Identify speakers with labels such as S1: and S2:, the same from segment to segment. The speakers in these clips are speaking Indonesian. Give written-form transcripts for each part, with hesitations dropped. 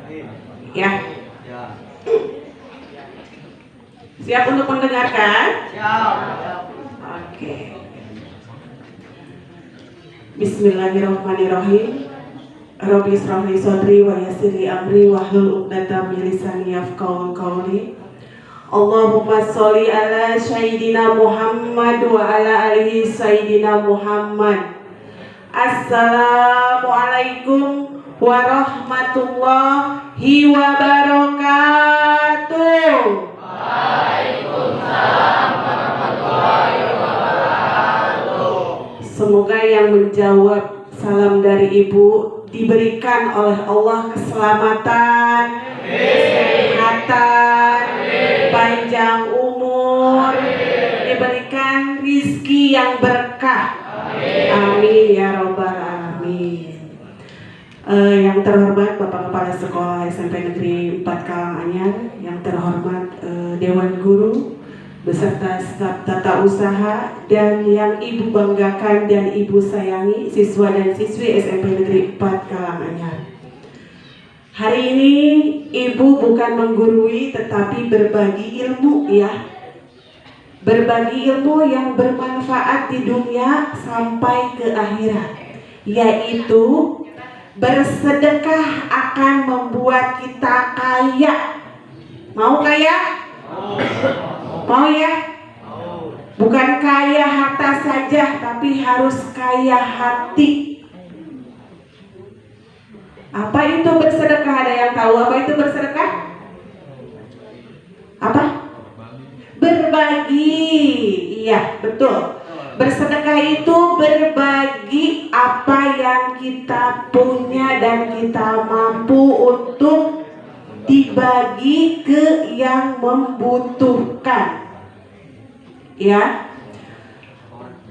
S1: Ya. Siap untuk mendengarkan?
S2: Siap.
S1: Oke. Bismillahirrahmanirrahim. Rabbi israh li sadri wa yassir li amri wahlul 'uqdatam min lisani yafqahu qawli. Allahumma sholli ala sayyidina Muhammad wa ala alihi sayyidina Muhammad. Assalamualaikum warahmatullahi wabarakatuh.
S2: Waalaikumsalam warahmatullahi wabarakatuh.
S1: Semoga yang menjawab salam dari Ibu diberikan oleh Allah keselamatan, kesehatan, panjang umur, diberikan rizki yang berkah. Amin ya robbal alamin. Yang terhormat Bapak Kepala Sekolah SMP Negeri 4 Karanganyar, yang terhormat Dewan Guru beserta staf tata usaha, dan yang Ibu banggakan dan Ibu sayangi siswa dan siswi SMP Negeri 4 Karanganyar. Hari ini Ibu bukan menggurui tetapi berbagi ilmu ya. Berbagi ilmu yang bermanfaat di dunia sampai ke akhirat, yaitu bersedekah akan membuat kita kaya. Mau kaya? Mau ya? Bukan kaya harta saja, tapi harus kaya hati. Apa itu bersedekah? Ada yang tahu apa itu bersedekah? Apa? Berbagi. Iya, betul. Bersedekah itu berbagi apa yang kita punya dan kita mampu untuk dibagi ke yang membutuhkan. Ya.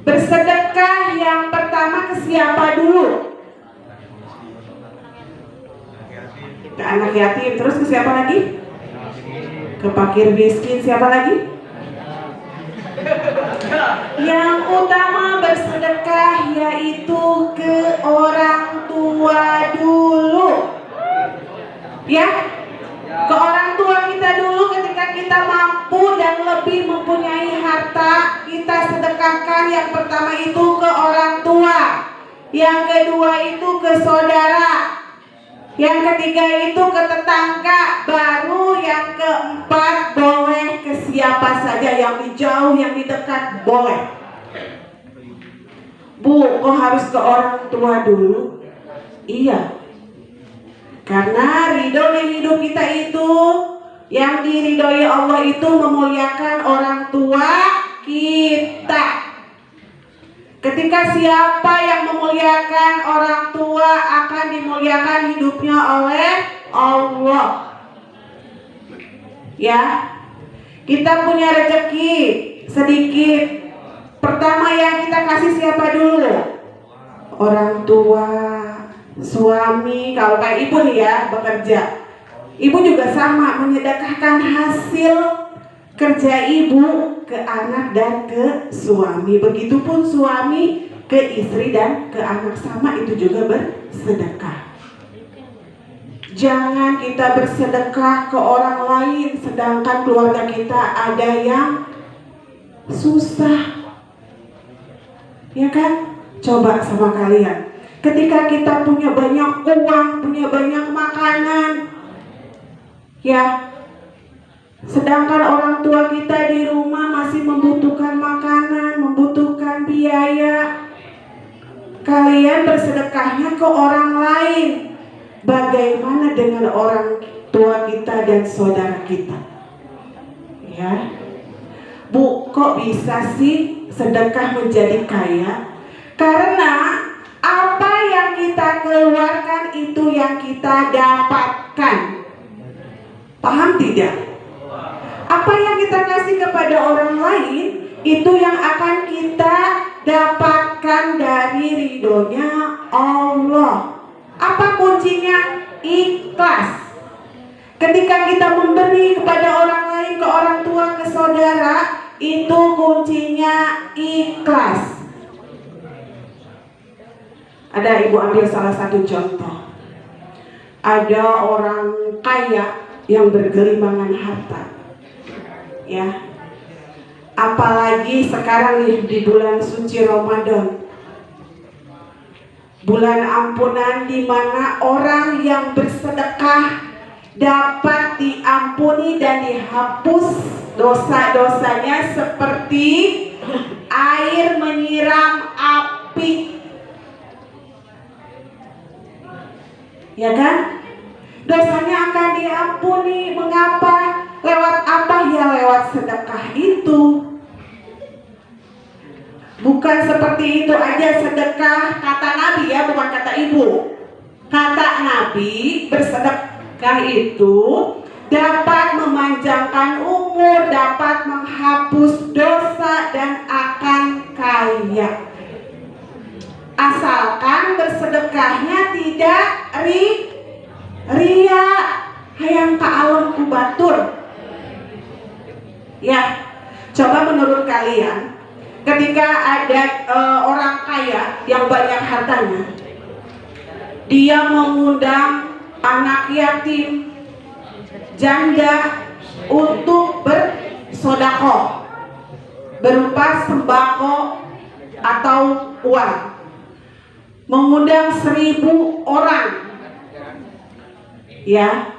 S1: Bersedekah yang pertama ke siapa dulu? Ke anak yatim. Terus ke siapa lagi? Ke fakir miskin. Siapa lagi? Yang utama bersedekah yaitu ke orang tua dulu. Ya. Ke orang tua kita dulu. Ketika kita mampu dan lebih mempunyai harta, kita sedekahkan. Yang pertama itu ke orang tua, yang kedua itu ke saudara, yang ketiga itu ke tetangga, baru yang keempat boleh ke siapa saja, yang di jauh, yang di dekat boleh. Bu, kok harus ke orang tua dulu? Iya, karena ridho di hidup kita itu, yang diridhoi Allah itu memuliakan orang tua kita. Ketika siapa yang memuliakan orang tua akan dimuliakan hidupnya oleh Allah. Ya, kita punya rezeki sedikit. Pertama yang kita kasih siapa dulu? Orang tua. Suami, kalau kayak ibu nih ya bekerja, ibu juga sama menyedekahkan hasil kerja ibu ke anak dan ke suami. Begitupun suami ke istri dan ke anak, sama itu juga bersedekah. Jangan kita bersedekah ke orang lain sedangkan keluarga kita ada yang susah. Ya kan? Coba sama kalian. Ketika kita punya banyak uang, punya banyak makanan, ya, sedangkan orang tua kita di rumah masih membutuhkan makanan, membutuhkan biaya, kalian bersedekahnya ke orang lain. Bagaimana dengan orang tua kita dan saudara kita? Ya, Bu, kok bisa sih sedekah menjadi kaya? Karena apa yang kita keluarkan itu yang kita dapatkan. Paham tidak? Apa yang kita kasih kepada orang lain itu yang akan kita dapatkan dari ridhonya Allah. Apa kuncinya? Ikhlas. Ketika kita memberi kepada orang lain, ke orang tua, ke saudara, itu kuncinya ikhlas. Ada ibu ambil salah satu contoh. ada orang kaya yang bergelimangan harta, ya. Apalagi sekarang nih di bulan suci Ramadan, bulan ampunan, di mana orang yang bersedekah dapat diampuni dan dihapus dosa-dosanya seperti air menyiram api, ya kan? Dosanya akan diampuni. Mengapa? Lewat apa? Ya lewat sedekah itu. Bukan seperti itu aja sedekah, kata Nabi ya, bukan kata ibu. Kata Nabi, bersedekah itu dapat memanjangkan umur, dapat menghapus dosa, dan akan kaya. Asalkan bersedekahnya tidak ria, hayang kaalon kubatur. Ya, coba menurut kalian, ketika ada orang kaya yang banyak hartanya, dia mengundang anak yatim, janda untuk bersodakoh berupa sembako atau uang, mengundang 1000 orang, ya.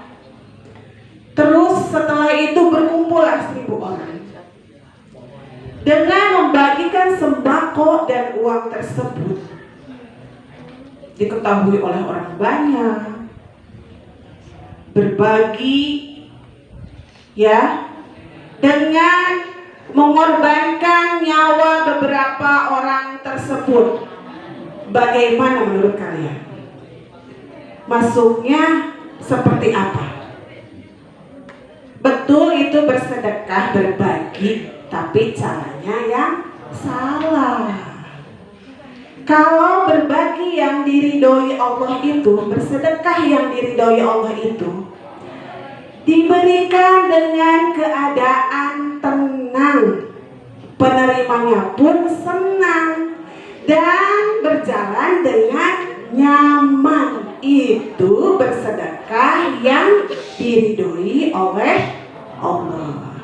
S1: Terus setelah itu berkumpullah 1000 orang. Dengan membagikan sembako dan uang tersebut, diketahui oleh orang banyak, berbagi, ya, dengan mengorbankan nyawa beberapa orang tersebut. Bagaimana menurut kalian? Masuknya seperti apa? Betul, itu bersedekah, berbagi, tapi caranya yang salah. Kalau berbagi yang diridhoi Allah itu, bersedekah yang diridhoi Allah itu, diberikan dengan keadaan tenang, penerimanya pun senang dan berjalan dengan nyaman. Itu bersedekah yang diridhoi oleh Allah.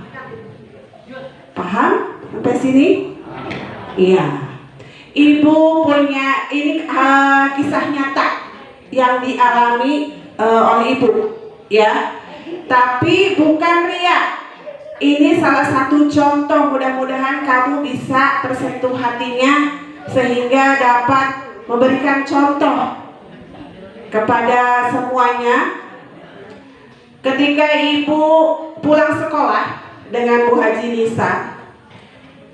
S1: Paham sampai sini? Iya. Ibu punya ini kisah nyata yang dialami oleh ibu, ya. Tapi bukan ria. Ini salah satu contoh, mudah-mudahan kamu bisa tersentuh hatinya sehingga dapat memberikan contoh kepada semuanya. Ketika ibu pulang sekolah dengan Bu Haji Nisa,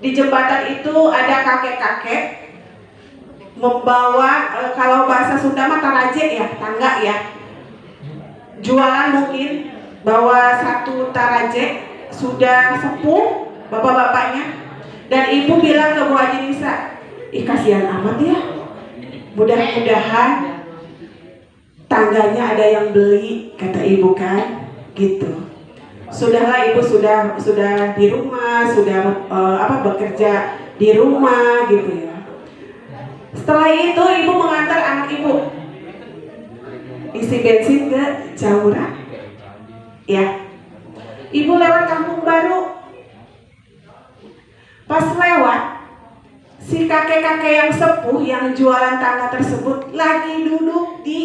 S1: di jembatan itu ada kakek-kakek membawa, kalau bahasa Sunda mah taraje ya, tangga ya, jualan mungkin, bawa satu taraje, sudah sepuh bapak-bapaknya, dan ibu bilang ke Bu Haji Nisa, ih kasihan amat ya, mudah-mudahan tangganya ada yang beli, kata ibu kan, gitu. Sudahlah ibu sudah di rumah, sudah bekerja di rumah gitu ya. Setelah itu ibu mengantar anak ibu isi bensin ke Jaura, ya. Ibu lewat Kampung Baru. Pas lewat, si kakek-kakek yang sepuh yang jualan tangga tersebut lagi duduk di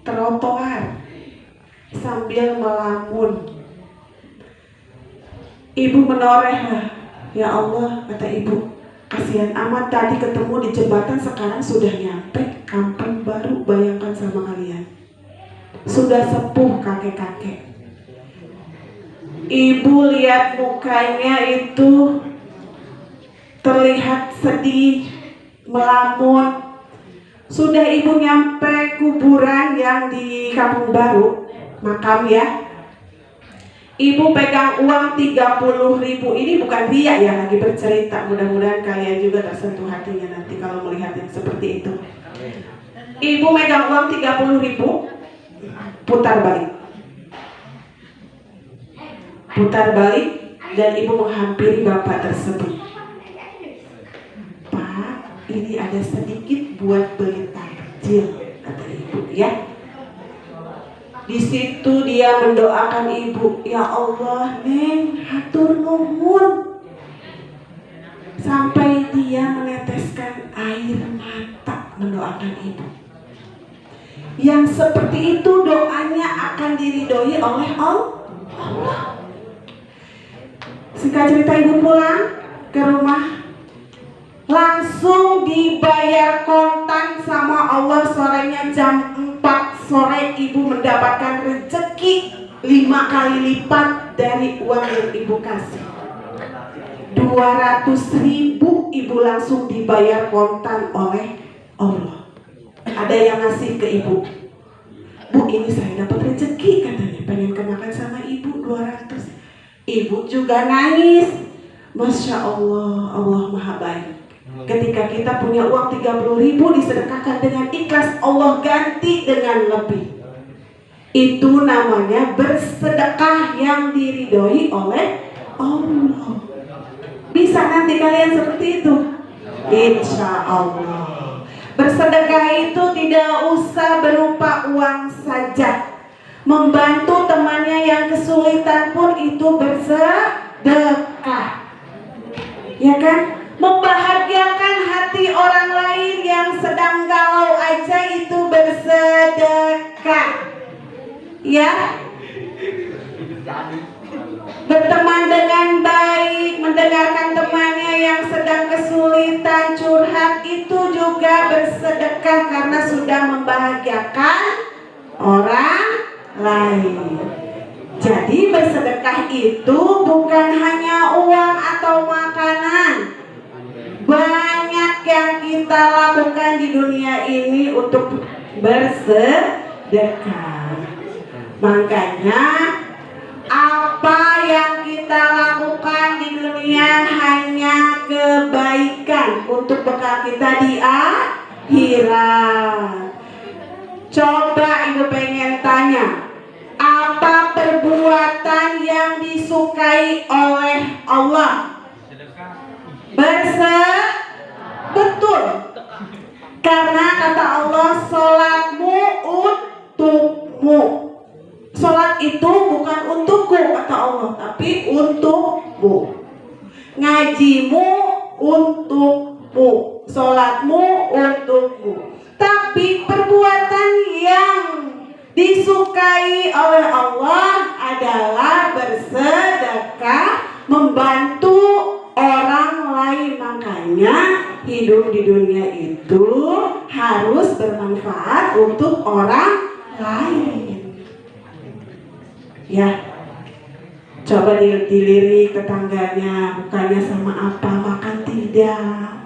S1: trotoar sambil melamun. Ibu menoreh, ya Allah, kata ibu, kasihan amat, tadi ketemu di jembatan, sekarang sudah nyampe Kampung Baru. Bayangkan sama kalian, sudah sepuh kakek-kakek. Ibu lihat mukanya itu terlihat sedih, melamun. Sudah ibu nyampe kuburan yang di Kampung Baru, makam ya. Ibu pegang uang 30.000. Ini bukan ria ya, lagi bercerita. Mudah-mudahan kalian juga tersentuh hatinya nanti kalau melihat yang seperti itu. Ibu megang uang 30.000, putar balik. Putar balik dan ibu menghampiri bapak tersebut. Pak, ini ada sedikit buat beli takjil, kata ibu, ya. Di situ dia mendoakan ibu, ya Allah, Neng, hatur nuhun. Sampai dia meneteskan air mata mendoakan ibu. Yang seperti itu doanya akan diridhoi oleh Allah. Singkat cerita, ibu pulang ke rumah, langsung dibayar kontan sama Allah. Sorenya jam 4 sore ibu mendapatkan rezeki 5 kali lipat dari uang yang ibu kasih. 200.000 ibu langsung dibayar kontan oleh Allah. Ada yang ngasih ke ibu, Bu, ini saya dapat rezeki katanya, pengen kemakan sama ibu 200. Ibu juga nangis. Masya Allah, Allah maha baik. Ketika kita punya uang 30.000 disedekahkan dengan ikhlas, Allah ganti dengan lebih. Itu namanya bersedekah yang diridhoi oleh Allah. Bisa nanti kalian seperti itu? Insya Allah. Bersedekah itu tidak usah berupa uang saja. Membantu temannya yang kesulitan pun itu bersedekah. Ya kan? Membahagiakan hati orang lain yang sedang galau aja itu bersedekah. Ya. Berteman dengan baik, mendengarkan temannya yang sedang kesulitan curhat itu juga bersedekah karena sudah membahagiakan orang lain. Jadi bersedekah itu bukan hanya uang atau makanan. Banyak yang kita lakukan di dunia ini untuk bersedekah. Makanya apa yang kita lakukan di dunia hanya kebaikan untuk bekal kita di akhirat. Coba ibu pengen tanya, apa perbuatan yang disukai oleh Allah? Betul. Karena kata Allah, sholatmu untukmu. Sholat itu bukan untukku kata Allah, tapi untukmu. Ngajimu untukmu, sholatmu untukmu. Tapi perbuatan yang disukai oleh Allah adalah bersedekah, membantu orang lain. Makanya hidup di dunia itu harus bermanfaat untuk orang lain. Ya, coba dilirik tetangganya, bukannya sama apa, makan tidak.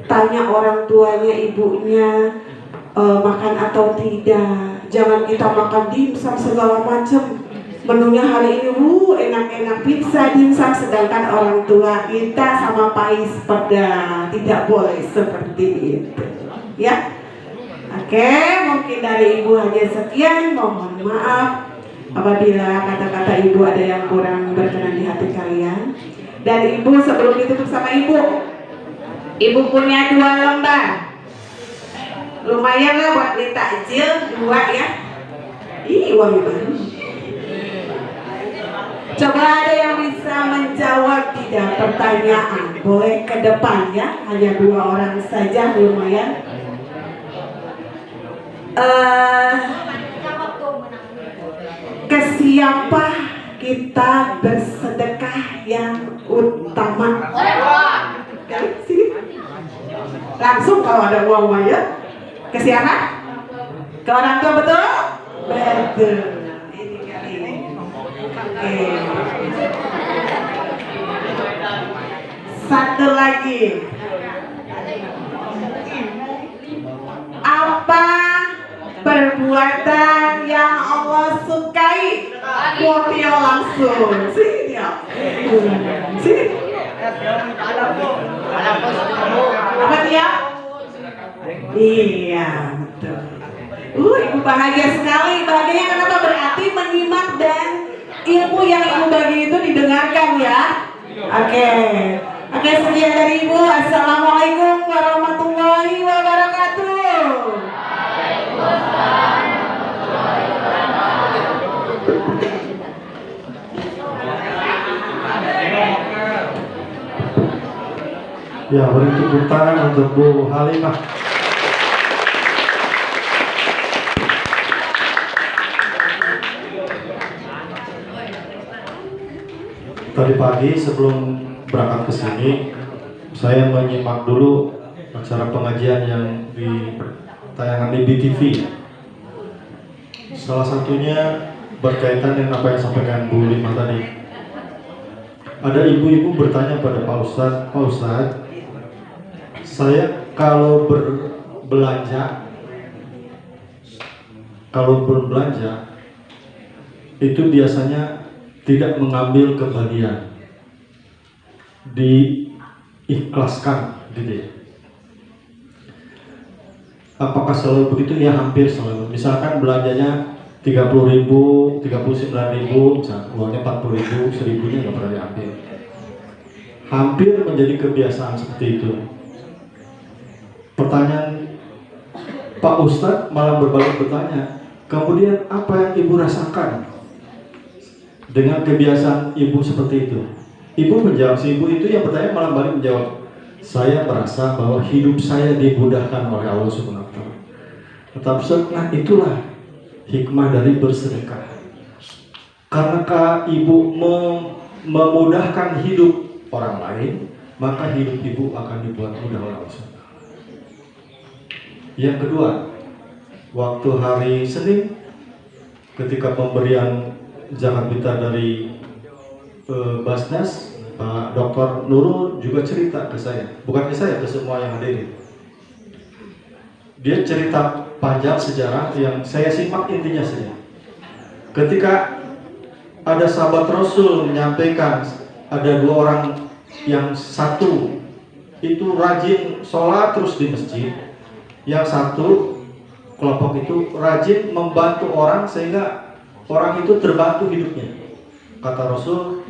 S1: Tanya orang tuanya, ibunya, makan atau tidak. Jangan kita makan dimsum segala macam. Menunya hari ini, enak-enak pizza, dimsum, sedangkan orang tua kita sama pais peda. Tidak boleh seperti itu. Ya, oke, mungkin dari ibu hanya sekian. Mohon maaf apabila kata-kata ibu ada yang kurang berkenan di hati kalian. Dan ibu sebelum ditutup sama ibu punya 2 lembar. Lumayan lah buat beli takjil 2 ya. Ih, uang baru. Coba ada yang bisa menjawab tidak pertanyaan? Boleh ke depan ya, hanya 2 orang saja, lumayan. Ke siapa kita bersedekah yang utama? Sini. Langsung kalau ada uang ya. Ke siapa? Ke orang tua, betul? Betul. Ini kali ini. Oke. Satu lagi. Apa perbuatan yang Allah sukai? Motio langsung. Sini ya. Sini. Apa dia? Iya, betul. Ibu bahagia sekali. Bahagianya kenapa? Berarti menyimak dan ilmu yang ibu bagi itu didengarkan ya. Oke, sekian dari ibu. Assalamualaikum warahmatullahi wabarakatuh.
S3: Ya, beri tepuk tangan untuk Bu Halimah. Tadi pagi sebelum berangkat ke sini, saya menyimak dulu acara pengajian yang di tayangan di BTV. Salah satunya berkaitan dengan apa yang disampaikan Bu Lima tadi. Ada ibu-ibu bertanya pada Pak Ustadz, saya kalau berbelanja itu biasanya tidak mengambil kembalian, diikhlaskan gitu ya. Apakah selalu begitu? Ya, hampir selalu. Misalkan belanjanya 30.000, 39.000, misalnya uangnya 40.000, 1.000-nya nggak pernah diambil. Hampir menjadi kebiasaan seperti itu. Pertanyaan Pak Ustadz malah berbalik bertanya, kemudian apa yang ibu rasakan dengan kebiasaan ibu seperti itu? Ibu menjawab, si ibu itu yang bertanya malah balik menjawab, saya merasa bahwa hidup saya dimudahkan oleh Allah Subhanahu wa Ta'ala. Tetapi nah itulah hikmah dari bersedekah. Karena ibu memudahkan hidup orang lain, maka hidup ibu akan dibuat mudah oleh Allah Subhanahu wa Ta'ala. Yang kedua, waktu hari Senin ketika pemberian zakat fitrah dari Basnas, Pak Dr. Nurul juga cerita ke saya, bukan ke saya, ke semua yang hadir. Dia cerita panjang sejarah yang saya simak intinya saja. Ketika ada sahabat Rasul menyampaikan ada dua orang, yang satu itu rajin sholat terus di masjid, yang satu kelompok itu rajin membantu orang sehingga orang itu terbantu hidupnya. Kata Rasul,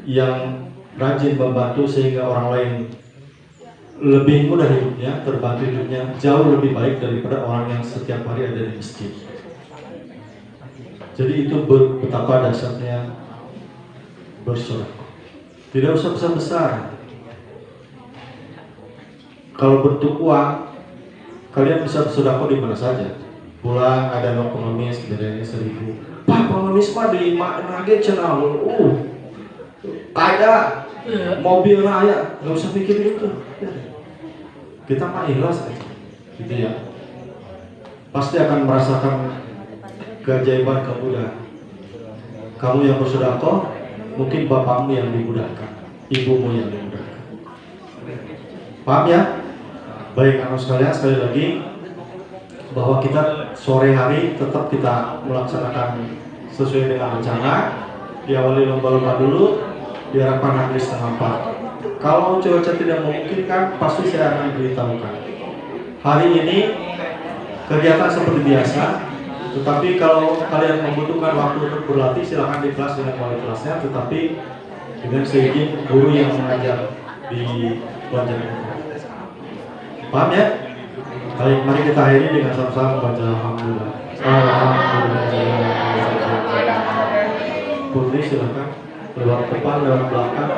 S3: yang rajin membantu sehingga orang lain lebih mudah hidupnya, terbantu hidupnya, jauh lebih baik daripada orang yang setiap hari ada di masjid. Jadi itu betapa dasarnya bersedekah. Tidak usah besar-besar. Kalau bentuk uang, kalian bisa bersedekah di mana saja. Pulang ada no pengemis, bedanya 1.000. Pak, pengemis mah di mana aja channel. Ada mobil raya, nggak usah mikir itu. Kita mah ikhlas aja, gitu ya. Pasti akan merasakan keajaiban kemudahan. Kamu yang bersedekah, mungkin bapakmu yang dimudahkan, ibumu yang dimudahkan. Paham ya? Baik anak sekalian, sekali lagi bahwa kita sore hari tetap kita melaksanakan sesuai dengan rencana. Diawali lomba-lomba dulu, diharapkan habis 3:30. Kalau cuaca tidak memungkinkan, pasti saya akan beritahukan. Hari ini kegiatan seperti biasa, tetapi kalau kalian membutuhkan waktu untuk berlatih, silakan di kelas dengan wali kelasnya, tetapi dengan seizin guru yang mengajar di pelajaran. Paham ya? Baik, mari kita akhiri dengan sama-sama baca alhamdulillah. Alhamdulillah. Putri silakan lewat depan, lewat belakang.